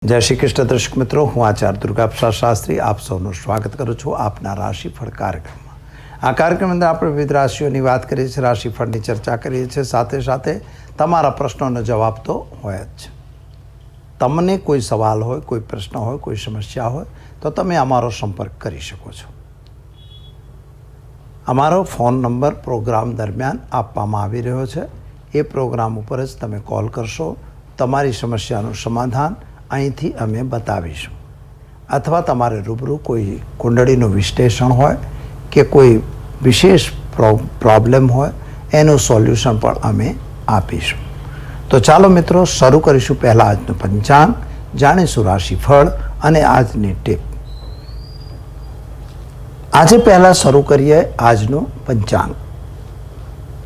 જય શ્રી કૃષ્ણ દર્શક મિત્રો, હું આચાર્ય દુર્ગાપ્રસાદ શાસ્ત્રી આપ સૌનું સ્વાગત કરું છું આપના રાશિફળ કાર્યક્રમમાં। આ કાર્યક્રમ અંદર આપણે વિવિધ રાશિઓની વાત કરીએ છીએ, રાશિફળની ચર્ચા કરીએ છીએ, સાથે સાથે તમારા પ્રશ્નોનો જવાબ તો હોય જ છે। તમને કોઈ સવાલ હોય, કોઈ પ્રશ્ન હોય, કોઈ સમસ્યા હોય તો તમે અમારો સંપર્ક કરી શકો છો। અમારો ફોન નંબર પ્રોગ્રામ દરમિયાન આપવામાં આવી રહ્યો છે। એ પ્રોગ્રામ ઉપર જ તમે કોલ કરશો, તમારી સમસ્યાનું સમાધાન અહીંથી અમે બતાવીશું। અથવા તમારે રૂબરૂ કોઈ કુંડળીનું વિશ્લેષણ હોય કે કોઈ વિશેષ પ્રોબ્લેમ હોય એનું સોલ્યુશન પણ અમે આપીશું। તો ચાલો મિત્રો શરૂ કરીશું। પહેલાં આજનું પંચાંગ જાણીશું, રાશિફળ અને આજની ટીપ। આજે પહેલાં શરૂ કરીએ આજનું પંચાંગ।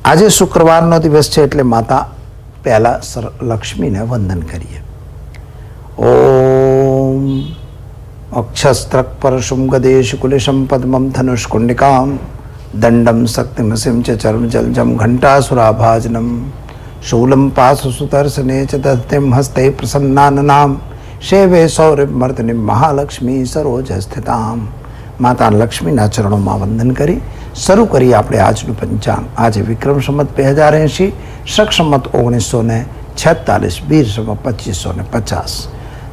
આજે શુક્રવારનો દિવસ છે એટલે માતા પહેલાં લક્ષ્મીને વંદન કરીએ। ઓમ અક્ષસ્ત્રક પરશુમ ગદેશ કુલિશમ પદ્મમ ધનુષ્કુંડિકામ દંડમ શક્તિમસિમ ચ ચર્મજલજમ ઘંટાસુરાભાજનમ શૂલમ પાસુસુતર્સને ચ દત્તિમ હસ્તે પ્રસન્નાનનામ શેવે સૌરભમર્દનિમ મહાલક્ષ્મી સરોજ સ્થિતામ। માતા લક્ષ્મીના ચરણોમાં વંદન કરી શરૂ કરીએ આપણે આજનું પંચાંગ। આજે વિક્રમ સંવત 2080, શક સંવત 1946, બીર સંવત 2550।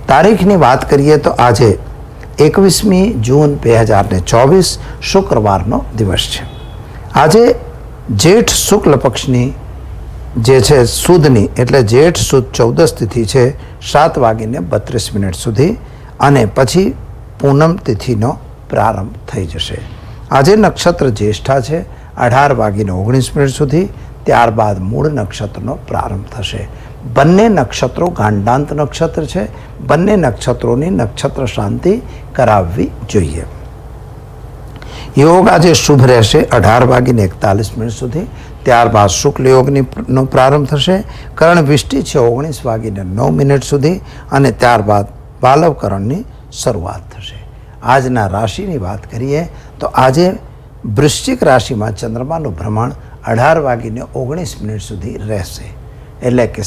તારીખની વાત કરીએ તો આજે 21મી જૂન 2024 શુક્રવારનો દિવસ છે। આજે જેઠ શુક્લ પક્ષની જે છે સુદની એટલે જેઠ સુદ 14 તિથિ છે 7:32 સુધી, અને પછી પૂનમ તિથિનો પ્રારંભ થઈ જશે। આજે નક્ષત્ર જ્યેષ્ઠા છે 18:19 સુધી, ત્યારબાદ મૂળ નક્ષત્રનો પ્રારંભ થશે। બંને નક્ષત્રો ગાંડાંત નક્ષત્ર છે, બંને નક્ષત્રોની નક્ષત્ર શાંતિ કરાવવી જોઈએ। યોગ આજે શુભ રહેશે 18:41 સુધી, ત્યારબાદ શુક્લ યોગનો પ્રારંભ થશે। કરણ વિષ્ટિ છે 19:09 સુધી, અને ત્યારબાદ બાલવકરણની શરૂઆત થશે। આજના રાશિની વાત કરીએ તો આજે વૃશ્ચિક રાશિમાં ચંદ્રમાનું ભ્રમણ 18:19 સુધી રહેશે, એટલે કે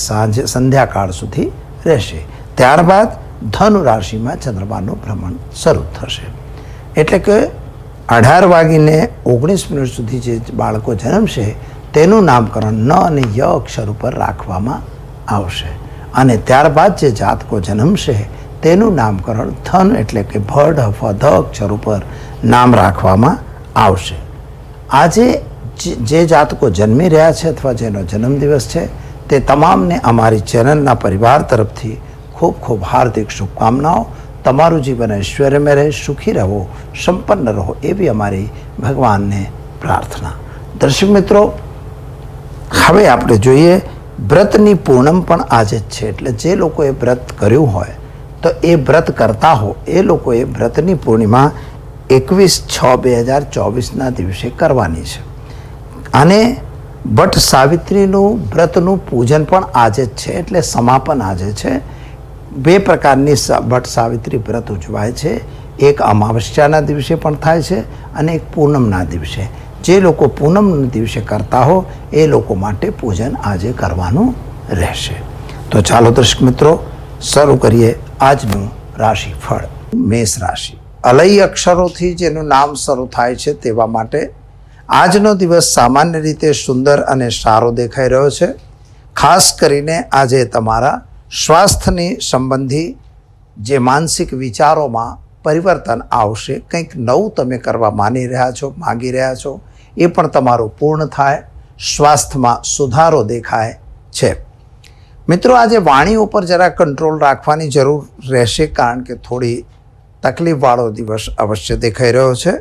સંધ્યાકાળ સુધી રહેશે। ત્યારબાદ ધનુ રાશિમાં ચંદ્રમાનું ભ્રમણ શરૂ થશે, એટલે કે 18:19 સુધી જે બાળકો જન્મશે તેનું નામકરણ ન અને ય અક્ષર ઉપર રાખવામાં આવશે, અને ત્યારબાદ જે જાતકો જન્મશે તેનું નામકરણ ધન એટલે કે ભ ઢ ફ ધ અક્ષર ઉપર નામ રાખવામાં આવશે। આજે જે જાતકો જન્મી રહ્યા છે અથવા જેનો જન્મદિવસ છે તે તમામને અમારી ચેનલના પરિવાર તરફથી ખૂબ ખૂબ હાર્દિક શુભકામનાઓ। તમારું જીવન ઐશ્વર્યમય રહે, સુખી રહો, સંપન્ન રહો એવી અમારી ભગવાનને પ્રાર્થના। દર્શક મિત્રો, હવે આપણે જોઈએ વ્રતની પૂનમ પણ આજે જ છે, એટલે જે લોકોએ વ્રત કર્યું હોય તો એ વ્રત કરતા હો એ લોકોએ વ્રતની પૂર્ણિમા 21/6/2024 દિવસે કરવાની છે, અને વટ સાવિત્રીનું વ્રતનું પૂજન પણ આજે જ છે, એટલે સમાપન આજે છે। બે પ્રકારની વટ સાવિત્રી વ્રત ઉજવાય છે, એક અમાવસ્યાના દિવસે પણ થાય છે અને એક પૂનમના દિવસે। જે લોકો પૂનમના દિવસે કરતા હો એ લોકો માટે પૂજન આજે કરવાનું રહેશે। તો ચાલો દર્શક મિત્રો શરૂ કરીએ આજનું રાશિફળ। મેષ રાશિ, અલય અક્ષરોથી જેનું નામ શરૂ થાય છે તેવા માટે આજનો દિવસ સામાન્ય રીતે સુંદર અને સારો દેખાઈ રહ્યો છે। ખાસ કરીને આજે તમારા સ્વાસ્થ્યની સંબંધી જે માનસિક વિચારોમાં પરિવર્તન આવશે। કંઈક નવું તમે કરવા માગી રહ્યા છો એ પણ તમારું પૂર્ણ થાય, સ્વાસ્થ્યમાં સુધારો દેખાય છે। મિત્રો, આજે વાણી ઉપર જરા કંટ્રોલ રાખવાની જરૂર રહેશે, કારણ કે થોડી તકલીફવાળો દિવસ અવશ્ય દેખાઈ રહ્યો છે।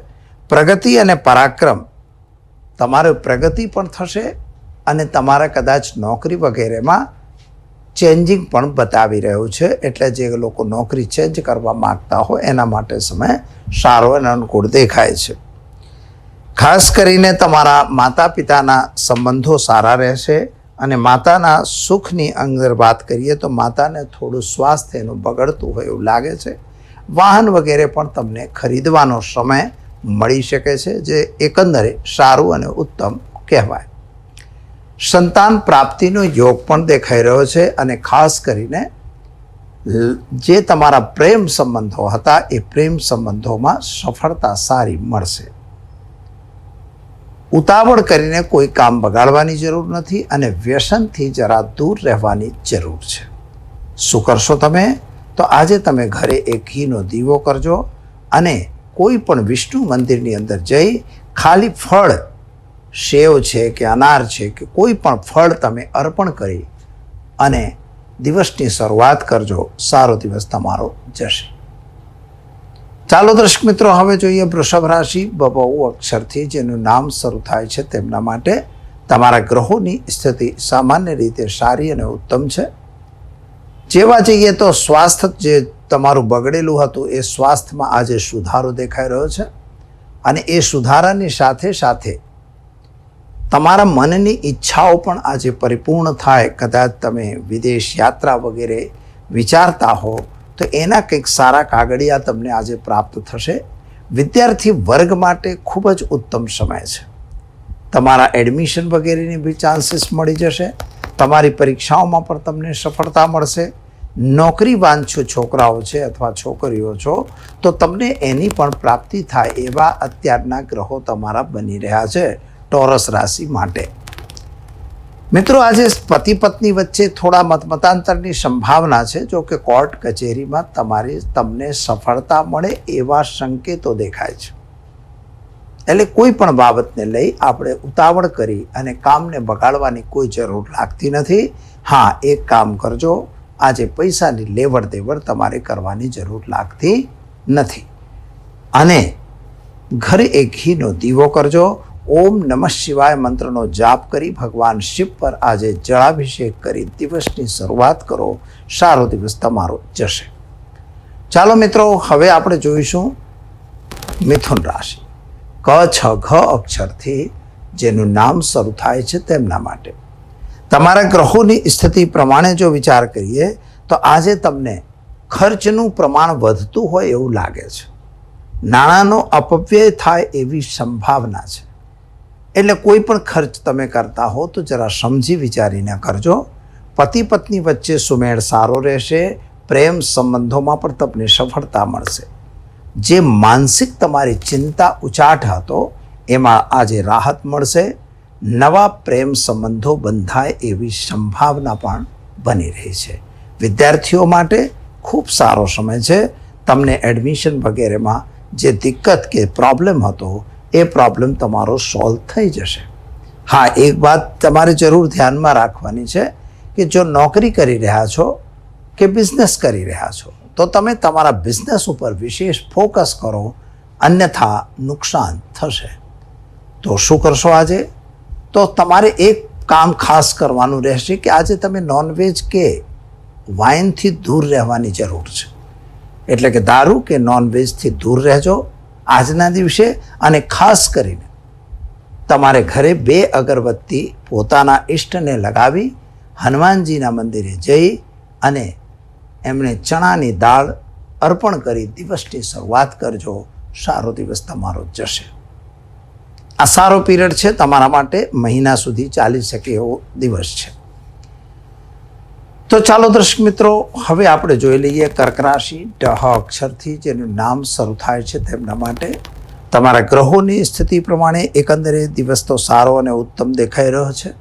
પ્રગતિ અને પરાક્રમ, તમારે પ્રગતિ પણ થશે અને તમારે કદાચ નોકરી વગેરેમાં ચેન્જિંગ પણ બતાવી રહ્યું છે, એટલે જે લોકો નોકરી ચેન્જ કરવા માગતા હોય એના માટે સમય સારો અને અનુકૂળ દેખાય છે। ખાસ કરીને તમારા માતા પિતાના સંબંધો સારા રહેશે, અને માતાના સુખની અંદર વાત કરીએ તો માતાને થોડું સ્વાસ્થ્યનું બગડતું હોય એવું લાગે છે। વાહન વગેરે પણ તમને ખરીદવાનો સમય મળી શકે છે, જે એકંદરે સારું અને ઉત્તમ કહેવાય। સંતાન પ્રાપ્તિનો યોગ પણ દેખાઈ રહ્યો છે, અને ખાસ કરીને જે તમારા પ્રેમ સંબંધો હતા એ પ્રેમ સંબંધોમાં સફળતા સારી મળશે. ઉતાવળ કરીને કોઈ કામ બગાડવાની જરૂર નથી અને વ્યસનથી જરા દૂર રહેવાની જરૂર છે. શું કરશો તમે? તો આજે તમે ઘરે એક ઘીનો દીવો કરજો અને કોઈ પણ વિષ્ણુ મંદિરની અંદર જઈ ખાલી ફળ, સેવ છે કે અનાર છે કે કોઈ પણ ફળ તમે અર્પણ કરી અને દિવસની શરૂઆત કરજો. સારો દિવસ તમારો જશે. ચાલો દર્શક મિત્રો, હવે જોઈએ વૃષભ રાશિ. બબઉ અક્ષરથી જેનું નામ શરૂ થાય છે તેમના માટે તમારા ગ્રહોની સ્થિતિ સામાન્ય રીતે સારી અને ઉત્તમ છે. જેવા જઈએ તો સ્વાસ્થ્ય જે તમારું બગડેલું હતું એ સ્વાસ્થ્યમાં આજે સુધારો દેખાઈ રહ્યો છે અને એ સુધારાની સાથે સાથે તમારા મનની ઈચ્છાઓ પણ આજે પરિપૂર્ણ થાય. કદાચ તમે વિદેશ યાત્રા વગેરે વિચારતા હો તો એના કંઈક સારા કાગળિયા તમને આજે પ્રાપ્ત થશે. વિદ્યાર્થી વર્ગ માટે ખૂબ જ ઉત્તમ સમય છે. તમારા એડમિશન વગેરેની બી ચાન્સીસ મળી જશે. તમારી પરીક્ષાઓમાં પણ તમને સફળતા મળશે. નોકરી વાંચ્છુ છોકરાઓ છે અથવા છોકરીઓ છો તો તમને એની પણ પ્રાપ્તિ થાય એવા અત્યારના ગ્રહો તમારા બની રહ્યા છે ટોરસ રાશિ માટે. મિત્રો, આજે પતિ પત્ની વચ્ચે થોડા મતાંતરની સંભાવના છે. જો કે કોર્ટ કચેરીમાં તમને સફળતા મળે એવા સંકેતો દેખાય છે. એટલે કોઈ પણ બાબતને લઈ આપણે ઉતાવળ કરી અને કામને બગાડવાની કોઈ જરૂર લાગતી નથી. હા, એક કામ કરજો, આજે પૈસાની લેવડ દેવડ તમારે કરવાની જરૂર લાગતી નથી. અને ઘરે એક ઘીનો દીવો કરજો. ઓમ નમઃ શિવાય મંત્રનો જાપ કરી ભગવાન શિવ પર આજે જળાભિષેક કરી દિવસની શરૂઆત કરો. સારો દિવસ તમારો જશે. ચાલો મિત્રો, હવે આપણે જોઈશું મિથુન રાશિ. ક છ ઘ અક્ષરથી જેનું નામ શરૂ થાય છે તેમના માટે તમારા ગ્રહોની સ્થિતિ પ્રમાણે જો વિચાર કરીએ તો આજે તમને ખર્ચનું પ્રમાણ વધતું હોય એવું લાગે છે. નાણાંનો અપવ્યય થાય એવી સંભાવના છે. એટલે કોઈ પણ ખર્ચ તમે કરતા હો તો જરા સમજી વિચારીને કરજો. પતિ પત્ની વચ્ચે સુમેળ સારો રહેશે. પ્રેમ સંબંધોમાં પણ તમને સફળતા મળશે. જે માનસિક તમારી ચિંતા ઉચાટ હતો એમાં આજે રાહત મળશે. નવા પ્રેમ સંબંધો બંધાય એવી સંભાવના પણ બની રહી છે. વિદ્યાર્થીઓ માટે ખૂબ સારો સમય છે. તમને એડમિશન વગેરેમાં જે દિક્કત કે પ્રોબ્લેમ હતો એ પ્રોબ્લેમ તમારો સોલ્વ થઈ જશે. હા, એક વાત તમારે જરૂર ધ્યાનમાં રાખવાની છે કે જો નોકરી કરી રહ્યા છો કે બિઝનેસ કરી રહ્યા છો તો તમે તમારા બિઝનેસ ઉપર વિશેષ ફોકસ કરો, અન્યથા નુકસાન થશે. તો શું કરશો આજે? તો તમારે એક કામ ખાસ કરવાનું રહેશે કે આજે તમે નોનવેજ કે વાઇનથી દૂર રહેવાની જરૂર છે. એટલે કે દારૂ કે નોનવેજથી દૂર રહેજો આજના દિવસે. અને ખાસ કરીને તમારે ઘરે 2 અગરબત્તી પોતાના ઈષ્ટને લગાવી હનુમાનજીના મંદિરે જઈ અને એમણે ચણાની દાળ અર્પણ કરી દિવસની શરૂઆત કરજો. સારો દિવસ તમારો જશે. આ સારો પીરિયડ છે તમારા માટે. મહિના સુધી ચાલી શકે એવો દિવસ છે. તો ચાલો દર્શક મિત્રો, હવે આપણે જોઈ લઈએ કર્ક રાશિ. ઢ અક્ષરથી જેનું નામ શરૂ થાય છે તેમના માટે તમારા ગ્રહોની સ્થિતિ પ્રમાણે એકંદરે દિવસ તો સારો અને ઉત્તમ દેખાઈ રહ્યો છે.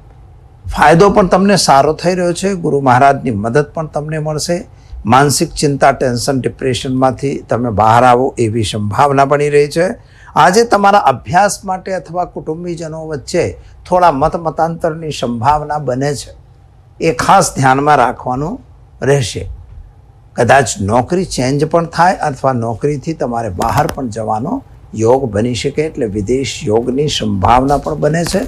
ફાયદો પણ તમને સારો થઈ રહ્યો છે. ગુરુ મહારાજની મદદ પણ તમને મળશે. માનસિક ચિંતા, ટેન્શન, ડિપ્રેશનમાંથી તમે બહાર આવો એવી સંભાવના બની રહી છે. આજે તમારા અભ્યાસ માટે અથવા કુટુંબીજનો વચ્ચે થોડા મતાંતરની સંભાવના બને છે. એ ખાસ ધ્યાનમાં રાખવાનું રહેશે. કદાચ નોકરી ચેન્જ પણ થાય અથવા નોકરીથી તમારે બહાર પણ જવાનો યોગ બની શકે. એટલે વિદેશ યોગની સંભાવના પણ બને છે.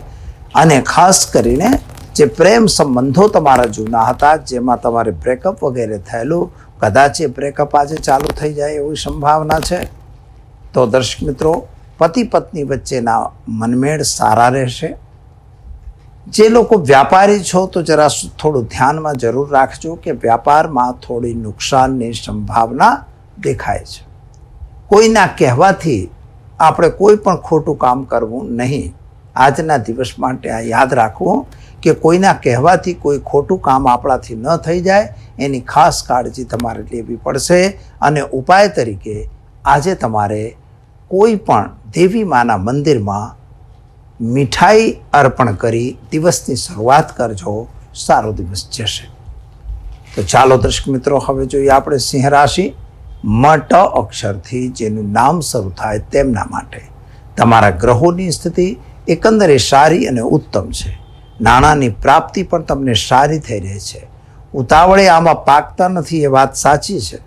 અને ખાસ કરીને જે પ્રેમ સંબંધો તમારા જૂના હતા જેમાં તમારે બ્રેકઅપ વગેરે થયેલું, કદાચ એ બ્રેકઅપ આજે ચાલુ થઈ જાય એવી સંભાવના છે. તો દર્શક મિત્રો, પતિ પત્ની વચ્ચેના મનમેળ સારા રહેશે. જે લોકો વ્યાપારી છો તો જરા થોડું ધ્યાનમાં જરૂર રાખજો કે વ્યાપારમાં થોડી નુકસાનની સંભાવના દેખાય છે. કોઈના કહેવાથી આપણે કોઈ પણ ખોટું કામ કરવું નહીં. આજના દિવસ માટે આ યાદ રાખવું કે કોઈના કહેવાથી કોઈ ખોટું કામ આપણાથી ન થઈ જાય એની ખાસ કાળજી તમારે લેવી પડશે. અને ઉપાય તરીકે આજે તમારે કોઈ પણ દેવી માના મંદિરમાં મીઠાઈ અર્પણ કરી દિવસની શરૂઆત કરજો. સારો દિવસ જશે. તો ચાલો દર્શક મિત્રો, હવે જોઈએ આપણે સિંહ રાશિ. મ ટ અક્ષરથી જેનું નામ શરૂ થાય તેમના માટે તમારા ગ્રહોની સ્થિતિ એકંદરે સારી અને ઉત્તમ છે. નાણાંની પ્રાપ્તિ પણ તમને સારી થઈ રહી છે. ઉતાવળે આમાં પાકતા નથી એ વાત સાચી છે.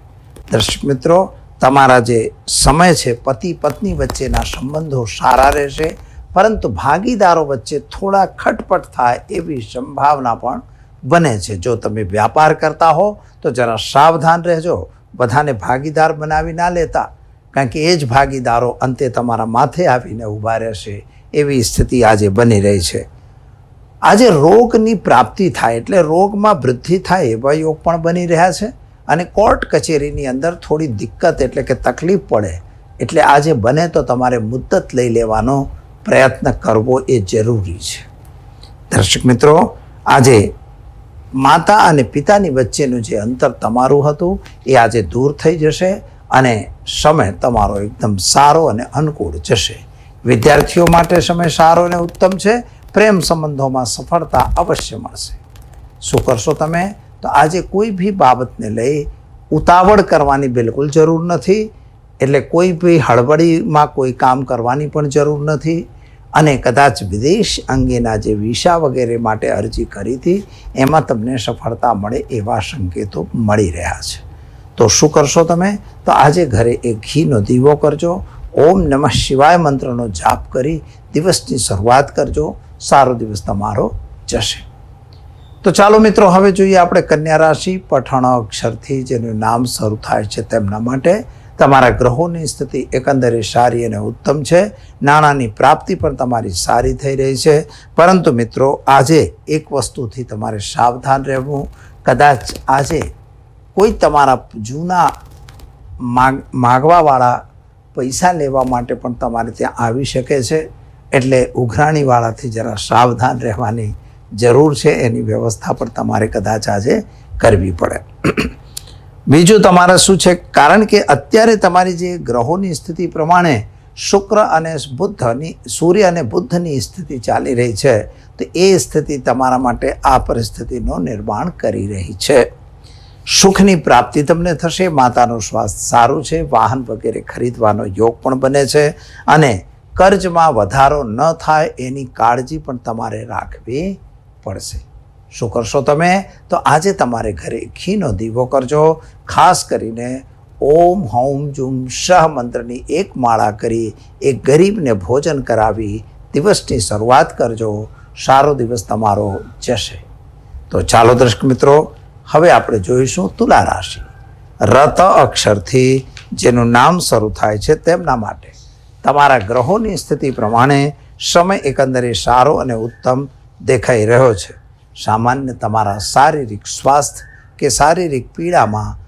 દર્શક મિત્રો, તમારા જે સમય છે પતિ પત્ની વચ્ચેના સંબંધો સારા રહેશે, પરંતુ ભાગીદારો વચ્ચે થોડા ખટપટ થાય એવી સંભાવના પણ બને છે. જો તમે વ્યાપાર કરતા હો તો જરા સાવધાન રહેજો. બધાને ભાગીદાર બનાવી ના લેતા, કારણ કે એ જ ભાગીદારો અંતે તમારા માથે આવીને ઊભા રહેશે એવી સ્થિતિ આજે બની રહી છે. આજે રોગની પ્રાપ્તિ થાય એટલે રોગમાં વૃદ્ધિ થાય એવા યોગ પણ બની રહ્યા છે. અને કોર્ટ કચેરીની અંદર થોડી દિક્કત એટલે કે તકલીફ પડે એટલે આજે બને તો તમારે મુદ્દત લઈ લેવાનો પ્રયત્ન કરવો એ જરૂરી છે. દર્શક મિત્રો, આજે માતા અને પિતાની વચ્ચેનું જે અંતર તમારું હતું એ આજે દૂર થઈ જશે અને સમય તમારો એકદમ સારો અને અનુકૂળ જશે. વિદ્યાર્થીઓ માટે સમય સારો અને ઉત્તમ છે. પ્રેમ સંબંધોમાં સફળતા અવશ્ય મળશે. શું કરશો તમે? તો આજે કોઈ બી બાબતને લઈ ઉતાવળ કરવાની બિલકુલ જરૂર નથી. એટલે કોઈ બી હળબડીમાં કોઈ કામ કરવાની પણ જરૂર નથી. અને કદાચ વિદેશ અંગેના જે વિસા વગેરે માટે અરજી કરી હતી એમાં તમને સફળતા મળે એવા સંકેતો મળી રહ્યા છે. તો શું કરશો તમે? તો આજે ઘરે એક ઘીનો દીવો કરજો. ઓમ નમઃ શિવાય મંત્રનો જાપ કરી દિવસની શરૂઆત કરજો. સારો દિવસ તમારો જશે. તો ચાલો મિત્રો, હવે જોઈએ આપણે કન્યા રાશિ. પઠણ અક્ષરથી જેનું નામ શરૂ થાય છે તેમના માટે તમારા ગ્રહોની સ્થિતિ એકંદરે સારી અને ઉત્તમ છે. નાણાંની પ્રાપ્તિ પણ તમારી સારી થઈ રહી છે. પરંતુ મિત્રો, આજે એક વસ્તુથી તમારે સાવધાન રહેવું. કદાચ આજે કોઈ તમારા જૂના માગવાવાળા પૈસા લેવા માટે પણ તમારે ત્યાં આવી શકે છે. એટલે ઉઘરાણીવાળાથી જરા સાવધાન રહેવાની જરૂર છે. એની વ્યવસ્થા પણ તમારે કદાચ આજે કરવી પડે. બીજું તમારે શું છે, કારણ કે અત્યારે તમારી જે ગ્રહોની સ્થિતિ પ્રમાણે શુક્ર અને બુદ્ધની સૂર્ય અને બુદ્ધની સ્થિતિ ચાલી રહી છે, તો એ સ્થિતિ તમારા માટે આ પરિસ્થિતિનું નિર્માણ કરી રહી છે. સુખની પ્રાપ્તિ તમને થશે. માતાનું સ્વાસ્થ્ય સારું છે. વાહન વગેરે ખરીદવાનો યોગ પણ બને છે. અને કર્જમાં વધારો ન થાય એની કાળજી પણ તમારે રાખવી પડશે. શું કરશો તમે? તો આજે તમારે ઘરે ઘીનો દીવો કરજો. ખાસ કરીને ઓમ હૌમ જુમ શહ મંત્રની એક માળા કરી એક ગરીબને ભોજન કરાવી દિવસની શરૂઆત કરજો. સારો દિવસ તમારો જશે. તો ચાલો દર્શક મિત્રો, હવે આપણે જોઈશું તુલા રાશિ. રત અક્ષરથી જેનું નામ શરૂ થાય છે તેમના માટે તમારા ગ્રહોની સ્થિતિ પ્રમાણે સમય એકંદરે સારો અને ઉત્તમ દેખાઈ રહ્યો છે. સામાન્ય તમારા શારીરિક સ્વાસ્થ્ય કે શારીરિક પીડામાં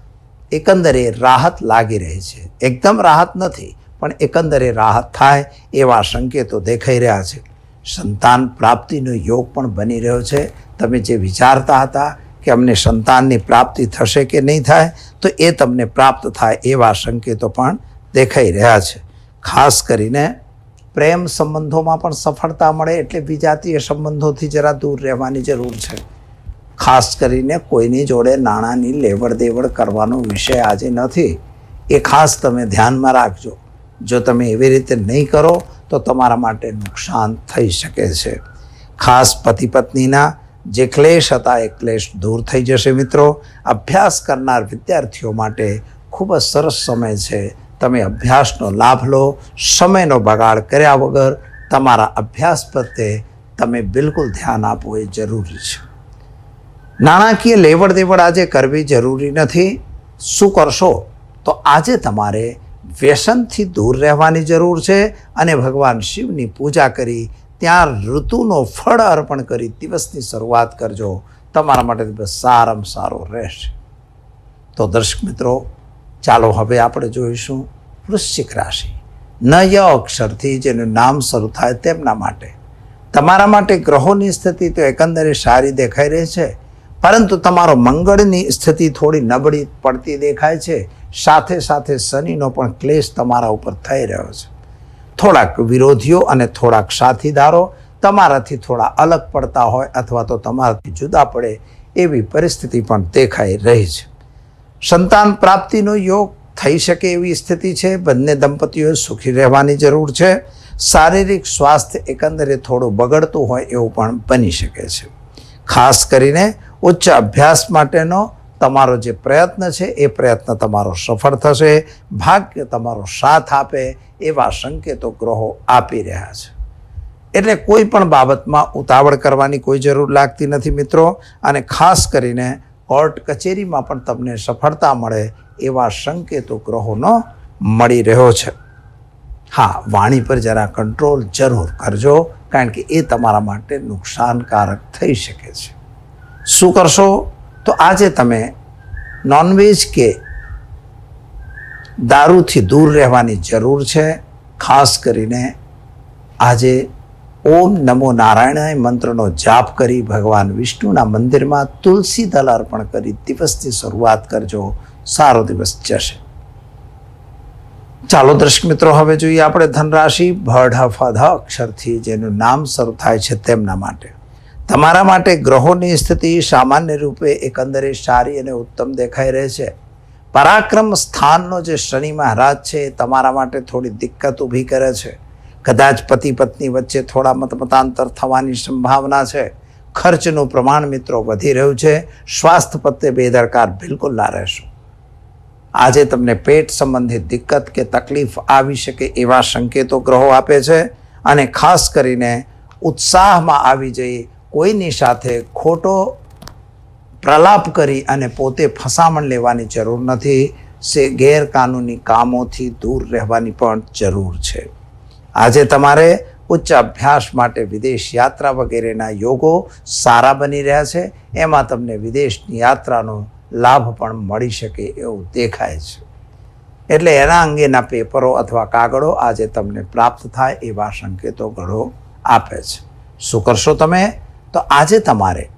એકંદરે રાહત લાગી રહી છે. એકદમ રાહત નથી, પણ એકંદરે રાહત થાય એવા સંકેતો દેખાઈ રહ્યા છે. સંતાન પ્રાપ્તિનો યોગ પણ બની રહ્યો છે. તમે જે વિચારતા હતા કે અમને સંતાનની પ્રાપ્તિ થશે કે નહીં થાય, તો એ તમને પ્રાપ્ત થાય એવા સંકેતો પણ દેખાઈ રહ્યા છે. ખાસ કરીને પ્રેમ સંબંધોમાં પણ સફળતા મળે. એટલે વિજાતીય સંબંધોથી જરા દૂર રહેવાની જરૂર છે. ખાસ કરીને કોઈની જોડે નાણાંની લેવડ દેવડ કરવાનો વિષય આજે નથી. એ ખાસ તમે ધ્યાનમાં રાખજો. જો તમે એવી રીતે નહીં કરો તો તમારા માટે નુકસાન થઈ શકે છે. ખાસ પતિ પત્નીના જે ક્લેશ હતા એ ક્લેશ દૂર થઈ જશે. મિત્રો, અભ્યાસ કરનાર વિદ્યાર્થીઓ માટે ખૂબ જ સરસ સમય છે. તમે અભ્યાસનો લાભ લો. સમયનો બગાડ કર્યા વગર તમારા અભ્યાસ પ્રત્યે તમે બિલકુલ ધ્યાન આપવું એ જરૂરી છે. નાણાકીય લેવડ દેવડ આજે કરવી જરૂરી નથી. શું કરશો? તો આજે તમારે વ્યસનથી દૂર રહેવાની જરૂર છે. અને ભગવાન શિવની પૂજા કરી ત્યાં ઋતુનો ફળ અર્પણ કરી દિવસની શરૂઆત કરજો. તમારા માટે દિવસ સારામાં સારો રહેશે. તો દર્શક મિત્રો, ચાલો હવે આપણે જોઈશું વૃશ્ચિક રાશિ. ન ય અક્ષરથી જેનું નામ શરૂ થાય તેમના માટે તમારા માટે ગ્રહોની સ્થિતિ તો એકંદરે સારી દેખાઈ રહી છે. પરંતુ તમારો મંગળની સ્થિતિ થોડી નબળી પડતી દેખાય છે. સાથે સાથે શનિનો પણ ક્લેશ તમારા ઉપર થઈ રહ્યો છે. થોડાક વિરોધીઓ અને થોડાક સાથીદારો તમારાથી થોડા અલગ પડતા હોય અથવા તો તમારાથી જુદા પડે એવી પરિસ્થિતિ પણ દેખાઈ રહી છે. સંતાન પ્રાપ્તિનો યોગ થઈ શકે એવી સ્થિતિ છે. બંને દંપતીઓએ સુખી રહેવાની જરૂર છે. શારીરિક સ્વાસ્થ્ય એકંદરે થોડું બગડતું હોય એવું પણ બની શકે છે. ખાસ કરીને ઉચ્ચ અભ્યાસ માટેનો તમારો જે પ્રયત્ન છે એ પ્રયત્ન તમારો સફળ થશે. ભાગ્ય તમારો સાથ આપે એવા સંકેતો ગ્રહો આપી રહ્યા છે. એટલે કોઈ પણ બાબતમાં ઉતાવળ કરવાની કોઈ જરૂર લાગતી નથી મિત્રો. અને ખાસ કરીને કોર્ટ કચેરીમાં પણ તમને સફળતા મળે એવા સંકેતો ગ્રહોનો મળી રહ્યો છે. હા, વાણી પર જરા કંટ્રોલ જરૂર કરજો, કારણ કે એ તમારા માટે નુકસાનકારક થઈ શકે છે. શું કરશો? તો આજે તમે નોનવેજ કે દારૂથી દૂર રહેવાની જરૂર છે. ખાસ કરીને આજે ઓમ નમો નારાયણાય મંત્રનો જાપ કરી ભગવાન વિષ્ણુના મંદિરમાં તુલસી દળ અર્પણ કરી દિવસની શરૂઆત કરજો. સારો દિવસ જશે. ચાલો દર્શક મિત્રો, હવે જોઈએ આપણે ધનરાશિ ભ અક્ષરથી જેનું નામ શરૂ થાય છે તેમના માટે. તમારા માટે ગ્રહોની સ્થિતિ સામાન્ય રૂપે એકંદરે સારી અને ઉત્તમ દેખાઈ રહે છે. પરાક્રમ સ્થાનનો જે શનિ મહારાજ છે એ તમારા માટે થોડી દિક્કત ઊભી કરે છે. કદાચ પતિ પત્ની વચ્ચે થોડા મતાંતર થવાની સંભાવના છે. ખર્ચનું પ્રમાણ મિત્રો વધી રહ્યું છે. સ્વાસ્થ્ય પ્રત્યે બેદરકાર બિલકુલ ના રહેશો. આજે તમને પેટ સંબંધિત દિક્કત કે તકલીફ આવી શકે એવા સંકેતો ગ્રહો આપે છે. અને ખાસ કરીને ઉત્સાહમાં આવી જઈ કોઈની સાથે ખોટો પ્રલાપ કરી અને પોતે ફસામણ લેવાની જરૂર નથી. ગેરકાનૂની કામોથી દૂર રહેવાની પણ જરૂર છે. આજે તમારે ઉચ્ચ અભ્યાસ માટે વિદેશ યાત્રા વગેરેના યોગો સારા બની રહ્યા છે. એમાં તમને વિદેશની યાત્રાનો લાભ પણ મળી શકે એવું દેખાય છે. એટલે એના અંગેના પેપરો અથવા કાગળો આજે તમને પ્રાપ્ત થાય એવા સંકેતો ગ્રહો આપે છે. શું કરશો તમે? તો આજે તમારે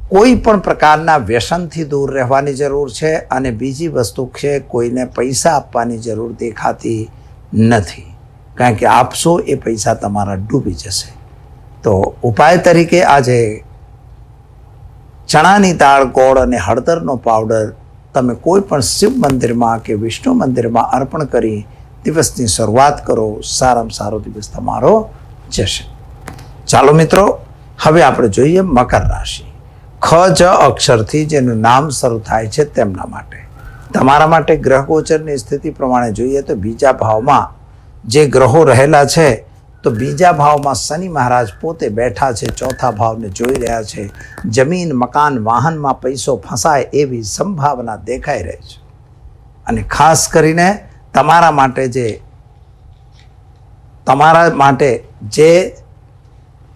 કોઈ પણ પ્રકારના વ્યસનથી દૂર રહેવાની જરૂર છે. અને બીજી વસ્તુ છે, કોઈને પૈસા આપવાની જરૂર દેખાતી નથી, કારણ કે આપશો એ પૈસા તમારા ડૂબી જશે. તો ઉપાય તરીકે આજે ચણાની દાળ, ગોળ અને હળદરનો પાવડર તમે કોઈ પણ શિવ મંદિરમાં કે વિષ્ણુ મંદિરમાં અર્પણ કરી દિવસની શરૂઆત કરો. સારામાં સારો દિવસ તમારો જશે. ચાલો મિત્રો, હવે આપણે જોઈએ મકર રાશિ. ખ જ અક્ષરથી જેનું નામ શરૂ થાય છે તેમના માટે. તમારા માટે ગ્રહ ગોચરની સ્થિતિ પ્રમાણે જોઈએ તો બીજા ભાવમાં જે ગ્રહો રહેલા છે, તો બીજા ભાવમાં શનિ મહારાજ પોતે બેઠા છે, ચોથા ભાવને જોઈ રહ્યા છે. જમીન, મકાન, વાહનમાં પૈસો ફસાય એવી સંભાવના દેખાઈ રહી છે. અને ખાસ કરીને તમારા માટે જે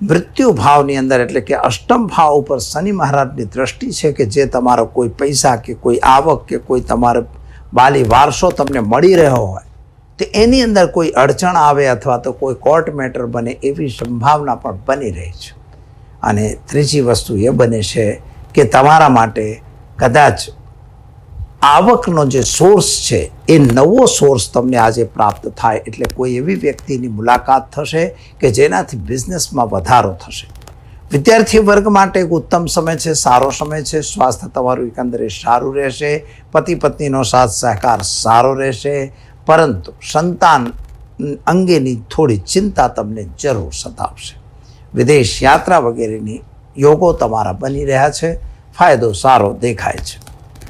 મૃત્યુ ભાવની અંદર એટલે કે અષ્ટમ ભાવ ઉપર શનિ મહારાજની દ્રષ્ટિ છે, કે જે તમારો કોઈ પૈસા કે કોઈ આવક કે કોઈ તમારો બાલી વારસો તમને મળી રહ્યો હોય તો એની અંદર કોઈ અડચણ આવે અથવા તો કોઈ કોર્ટ મેટર બને એવી સંભાવના પણ બની રહી છે. અને ત્રીજી વસ્તુ એ બને છે કે તમારા માટે કદાચ આવકનો જે સોર્સ છે એ નવો સોર્સ તમને આજે પ્રાપ્ત થાય. એટલે કોઈ એવી વ્યક્તિની મુલાકાત થશે કે જેનાથી બિઝનેસમાં વધારો થશે. વિદ્યાર્થી વર્ગ માટે એક ઉત્તમ સમય છે, સારો સમય છે. સ્વાસ્થ્ય તમારું એકંદરે સારું રહેશે. પતિ પત્નીનો સાથ સહકાર સારો રહેશે. પરંતુ સંતાન અંગેની થોડી ચિંતા તમને જરૂર સતાવશે. વિદેશ યાત્રા વગેરેની યોગો તમારા બની રહ્યા છે. ફાયદો સારો દેખાય છે.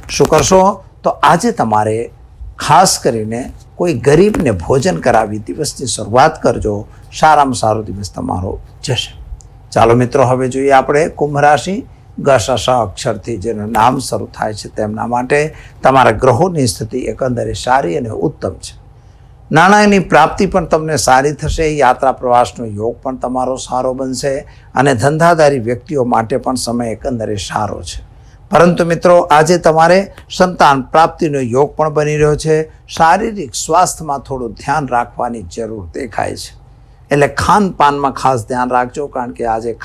શું કરશો? તો આજે તમારે ખાસ કરીને કોઈ ગરીબને ભોજન કરાવી દિવસની શરૂઆત કરજો. સારામાં સારો દિવસ તમારો જશે. ચાલો મિત્રો, હવે જોઈએ આપણે કુંભ રાશિ. ગ અક્ષરથી જેનું નામ શરૂ થાય છે તેમના માટે તમારા ગ્રહોની સ્થિતિ એકંદરે સારી અને ઉત્તમ છે. નાણાંની પ્રાપ્તિ પણ તમને સારી થશે. યાત્રા પ્રવાસનો યોગ પણ તમારો સારો બનશે. અને ધંધાદારી વ્યક્તિઓ માટે પણ સમય એકંદરે સારો છે. પરંતુ મિત્રો, આજે તમારે સંતાન પ્રાપ્તિનો યોગ પણ બની રહ્યો છે. શારીરિક સ્વાસ્થ્યમાં થોડું ધ્યાન રાખવાની જરૂર દેખાય છે. એટલે ખાનપાનમાં ખાસ ધ્યાન રાખજો, કારણ કે આજે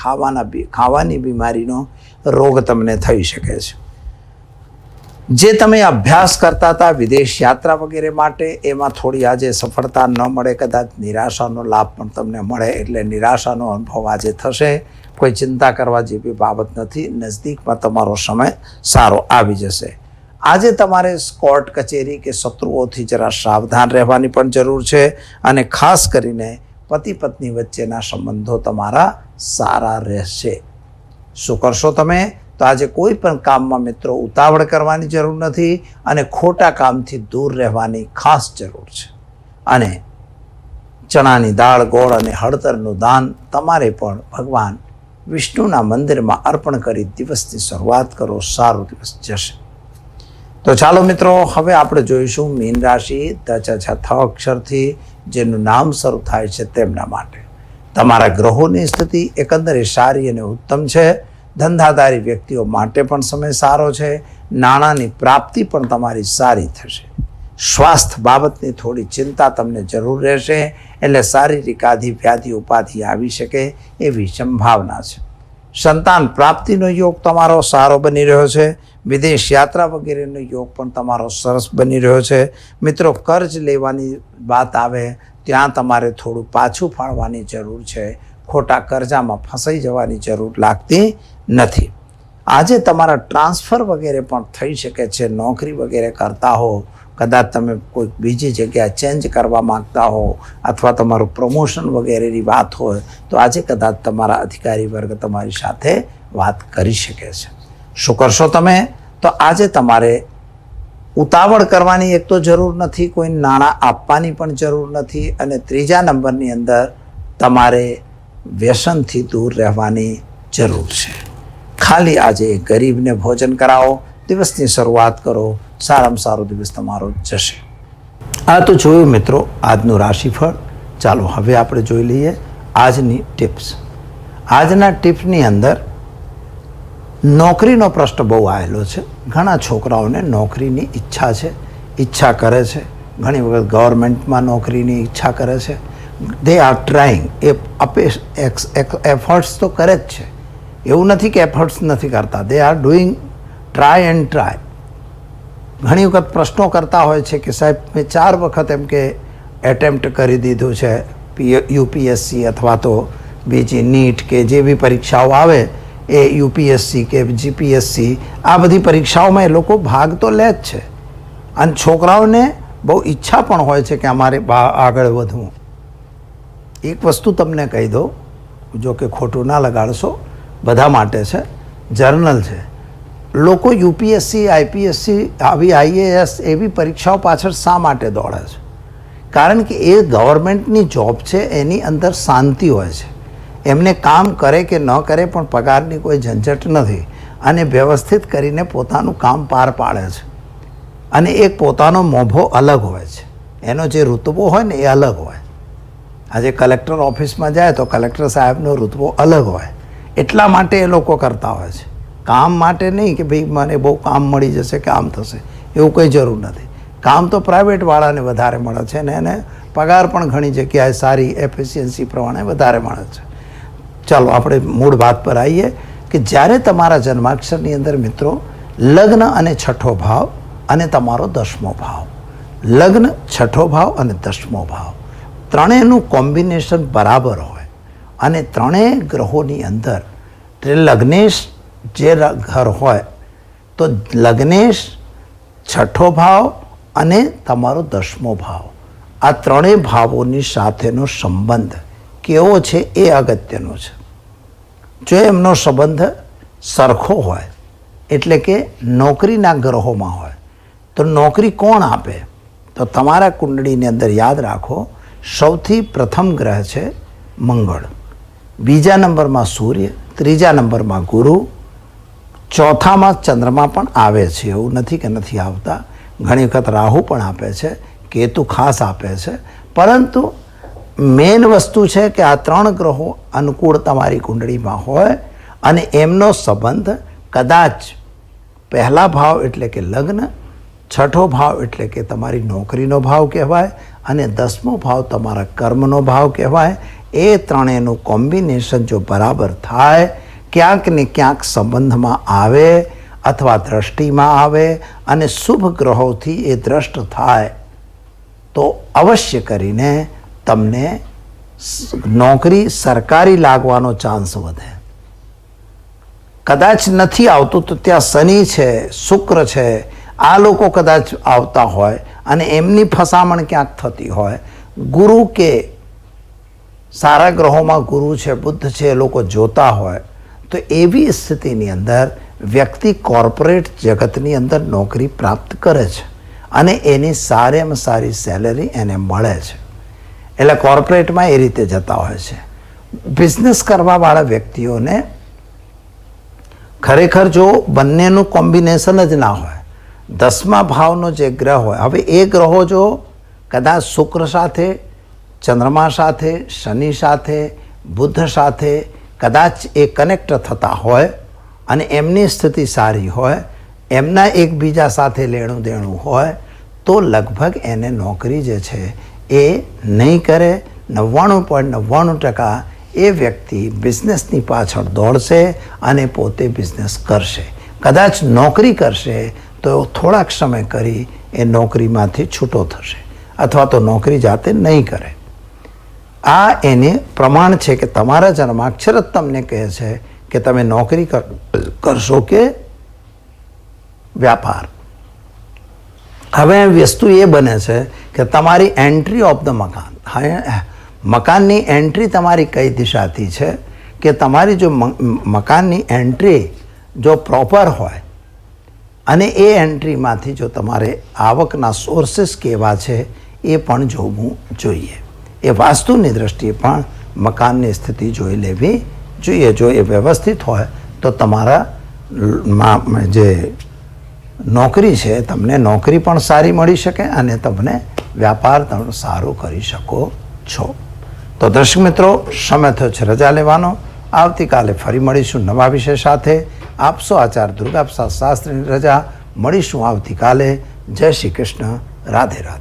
ખાવાની બીમારીનો રોગ તમને થઈ શકે છે. જે તમે અભ્યાસ કરતા હતા વિદેશ યાત્રા વગેરે માટે, એમાં થોડી આજે સફળતા ન મળે, કદાચ નિરાશાનો લાભ પણ તમને મળે, એટલે નિરાશાનો અનુભવ આજે થશે. કોઈ ચિંતા કરવા જેવી બાબત નથી. નજદીકમાં તમારો સમય સારો આવી જશે. આજે તમારે કોર્ટ કચેરી કે શત્રુઓથી જરા સાવધાન રહેવાની પણ જરૂર છે, અને ખાસ કરીને પતિ પત્ની વચ્ચેના સંબંધો તમારા સારા રહેશે. શું કરશો તમે? તો આજે કોઈ પણ કામમાં મિત્રો ઉતાવળ કરવાની જરૂર નથી, અને ખોટા કામથી દૂર રહેવાની ખાસ જરૂર છે. અને ચણાની દાળ, ગોળ અને હળદરનું દાન તમારે પણ ભગવાન વિષ્ણુના મંદિરમાં અર્પણ કરી દિવસની શરૂઆત કરો. સારો દિવસ જશે. તો ચાલો મિત્રો, હવે આપણે જોઈશું મીન રાશિ છઠ્ઠા અક્ષરથી જેનું નામ શરૂ થાય છે તેમના માટે. તમારા ગ્રહોની સ્થિતિ એકંદરે સારી અને ઉત્તમ છે. ધંધાદારી વ્યક્તિઓ માટે પણ સમય સારો છે. નાણાંની પ્રાપ્તિ પણ તમારી સારી થશે. સ્વાસ્થ્ય બાબતની થોડી ચિંતા તમને જરૂર રહેશે, એટલે શારીરિક આદિ વ્યાધિ ઉપાધિ આવી શકે એવી સંભાવના છે. સંતાન પ્રાપ્તિનો યોગ તમારો સારો બની રહ્યો છે. વિદેશ યાત્રા વગેરેનો યોગ પણ તમારો સરસ બની રહ્યો છે. મિત્રો, કર્જ લેવાની વાત આવે ત્યાં તમારે થોડું પાછું ફાળવાની જરૂર છે. ખોટા કર્જામાં ફસાઈ જવાની જરૂર લાગતી નથી. આજે તમારા ટ્રાન્સફર વગેરે પણ થઈ શકે છે. નોકરી વગેરે કરતા હો, કદાચ તમે કોઈ બીજી જગ્યાએ ચેન્જ કરવા માગતા હો, અથવા તમારું પ્રમોશન વગેરેની વાત હોય, તો આજે કદાચ તમારા અધિકારી વર્ગ તમારી સાથે વાત કરી શકે છે. શું કરશો તમે? તો આજે તમારે ઉતાવળ કરવાની એક તો જરૂર નથી, કોઈ નાણાં આપવાની પણ જરૂર નથી, અને ત્રીજા નંબરની અંદર તમારે વ્યસનથી દૂર રહેવાની જરૂર છે. ખાલી આજે ગરીબને ભોજન કરાવો, દિવસની શરૂઆત કરો. સારામાં સારો દિવસ તમારો જશે. આ તો જોયું મિત્રો આજનું રાશિફળ. ચાલો હવે આપણે જોઈ લઈએ આજની ટિપ્સ. આજના ટિપ્સની અંદર નોકરીનો પ્રશ્ન બહુ આવેલો છે. ઘણા છોકરાઓને નોકરીની ઈચ્છા છે, ઈચ્છા કરે છે. ઘણી વખત ગવર્મેન્ટમાં નોકરીની ઈચ્છા કરે છે. દે આર ટ્રાઈંગ, એફર્ટ્સ તો કરે જ છે. એવું નથી કે એફર્ટ્સ નથી કરતા. They are doing try and try. ઘણી વખત પ્રશ્નો કરતા હોય છે કે સાહેબ મેં 4 વખત એમ કે એટેમ્પ્ટ કરી દીધું છે, યુપીએસસી અથવા તો બીજી નીટ કે જેવી પરીક્ષાઓ આવે એ યુપીએસસી કે જીપીએસસી, આ બધી પરીક્ષાઓમાં એ લોકો ભાગ તો લે જ છે. અને છોકરાઓને બહુ ઈચ્છા પણ હોય છે કે અમારે આગળ વધવું. એક વસ્તુ તમને કહી દઉં, જો કે ખોટું ના લગાડશો, બધા માટે છે, જર્નલ છે. લોકો યુપીએસસી, આઈપીએસસી, આવી આઈએએસ એવી પરીક્ષાઓ પાછળ શા માટે દોડે છે? કારણ કે એ ગવર્મેન્ટની જોબ છે, એની અંદર શાંતિ હોય છે. એમને કામ કરે કે ન કરે પણ પગારની કોઈ ઝંઝટ નથી, અને વ્યવસ્થિત કરીને પોતાનું કામ પાર પાડે છે. અને એક પોતાનો મોભો અલગ હોય છે. એનો જે ઋતબો હોય ને એ અલગ હોય. આજે કલેક્ટર ઓફિસમાં જાય તો કલેક્ટર સાહેબનો ઋતબો અલગ હોય. એટલા માટે એ લોકો કરતા હોય છે. કામ માટે નહીં કે ભાઈ મને બહુ કામ મળી જશે કે આમ થશે, એવું કંઈ જરૂર નથી. કામ તો પ્રાઇવેટવાળાને વધારે મળે છે, ને એને પગાર પણ ઘણી જગ્યાએ સારી એફિશિયન્સી પ્રમાણે વધારે મળે છે. ચાલો આપણે મૂળ વાત પર આવીએ કે જ્યારે તમારા જન્માક્ષરની અંદર મિત્રો લગ્ન અને છઠ્ઠો ભાવ અને તમારો 10મો ભાવ, લગ્ન, છઠ્ઠો ભાવ અને 10મો ભાવ, ત્રણેયનું કોમ્બિનેશન બરાબર હોય, અને ત્રણેય ગ્રહોની અંદર લગ્નેશ જે ઘર હોય તો લગ્નેશ, છઠ્ઠો ભાવ અને તમારો 10મો ભાવ, આ ત્રણેય ભાવોની સાથેનો સંબંધ કેવો છે એ અગત્યનો છે. જો એમનો સંબંધ સરખો હોય, એટલે કે નોકરીના ગ્રહોમાં હોય, તો નોકરી કોણ આપે? તો તમારા કુંડળીની અંદર યાદ રાખો, સૌથી પ્રથમ ગ્રહ છે મંગળ, બીજા નંબરમાં સૂર્ય, ત્રીજા નંબરમાં ગુરુ, ચોથામાં ચંદ્રમા પણ આવે છે. એવું નથી કે નથી આવતા. ઘણી વખત રાહુ પણ આપે છે, કેતુ ખાસ આપે છે. પરંતુ મેઇન વસ્તુ છે કે આ 3 ગ્રહો અનુકૂળ તમારી કુંડળીમાં હોય, અને એમનો સંબંધ કદાચ પહેલા ભાવ એટલે કે લગ્ન, છઠ્ઠો ભાવ એટલે કે તમારી નોકરીનો ભાવ કહેવાય, અને 10મો ભાવ તમારા કર્મનો ભાવ કહેવાય. એ ત્રણેયનું કોમ્બિનેશન જો બરાબર થાય, ક્યાંક ને ક્યાંક સંબંધમાં આવે અથવા દ્રષ્ટિમાં આવે અને શુભ ગ્રહોથી એ દ્રષ્ટ થાય તો અવશ્ય કરીને તમને નોકરી સરકારી લાગવાનો ચાન્સ વધે. કદાચ નથી આવતું તો ત્યાં શનિ છે, શુક્ર છે, આ લોકો કદાચ આવતા હોય અને એમની ફસામણ ક્યાંક થતી હોય. ગુરુ કે સારા ગ્રહોમાં ગુરુ છે, બુદ્ધ છે, એ લોકો જોતા હોય તો એવી સ્થિતિની અંદર વ્યક્તિ કોર્પોરેટ જગતની અંદર નોકરી પ્રાપ્ત કરે છે અને એની સારામાં સારી સેલેરી એને મળે છે. એટલે કોર્પોરેટમાં એ રીતે જતા હોય છે. બિઝનેસ કરવાવાળા વ્યક્તિઓને ખરેખર જો બંનેનું કોમ્બિનેશન જ ના હોય, 10મા ભાવનો જે ગ્રહ હોય, હવે એ ગ્રહો જો કદાચ શુક્ર સાથે, ચંદ્રમા સાથે, શનિ સાથે, બુદ્ધ સાથે કદાચ એ કનેક્ટ થતા હોય અને એમની સ્થિતિ સારી હોય, એમના એકબીજા સાથે લેણું દેણું હોય તો લગભગ એને નોકરી જે છે એ નહીં કરે. 99.99% એ વ્યક્તિ બિઝનેસની પાછળ દોડશે અને પોતે બિઝનેસ કરશે. કદાચ નોકરી કરશે તો થોડાક સમય કરી એ નોકરીમાંથી છૂટો થશે અથવા તો નોકરી જાતે નહીં કરે. આ એને પ્રમાણ છે કે તમારા જન્માક્ષર જ તમને કહે છે કે તમે નોકરી કરશો કે વ્યાપાર. હવે વસ્તુ એ બને છે કે તમારી એન્ટ્રી ઓફ ધ મકાન, મકાનની એન્ટ્રી તમારી કઈ દિશાથી છે કે તમારી જો મકાનની એન્ટ્રી જો પ્રોપર હોય અને એ એન્ટ્રીમાંથી જો તમારે આવકના સોર્સિસ કેવા છે એ પણ જોવું જોઈએ. એ વાસ્તુની દ્રષ્ટિએ પણ મકાનની સ્થિતિ જોઈ લેવી જોઈએ. જો એ વ્યવસ્થિત હોય તો તમારા જે નોકરી છે તમને નોકરી પણ સારી મળી શકે અને તમને વ્યાપાર તમે સારો કરી શકો છો. તો દર્શક મિત્રો, સમય થયો છે રજા લેવાનો. આવતીકાલે ફરી મળીશું નવા વિષય સાથે. આપશો આચાર્ય દુર્ગાપ્રસાદ શાસ્ત્રીની રજા. મળીશું આવતીકાલે. જય શ્રી કૃષ્ણ. રાધે રાધે.